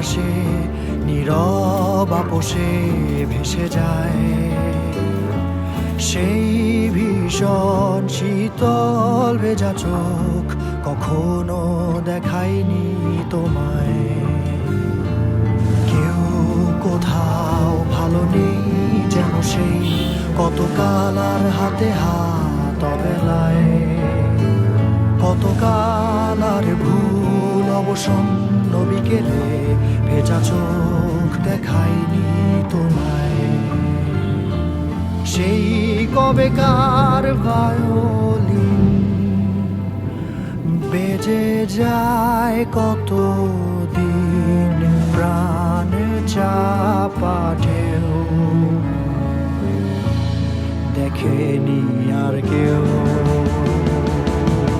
হাসে নীরব আপোষে ভেসে যায়। সেই ভীষণ শীতল ভেজা চোখ কখনো দেখায়নি তোমায়। কেউ কোথাও ভালো নেই যেন সেই কতকাল আর হাতে হাত অবেলায়। কতকাল আর ভুল অবসন্ন বিকেলে ভেজা চোখ দেখায়নি তোমায়। সেই কবেকার ভায়োলিন বেজে যায় কতদিন প্রাণ চাপা ঢেউ দেখেনি আর কেউ।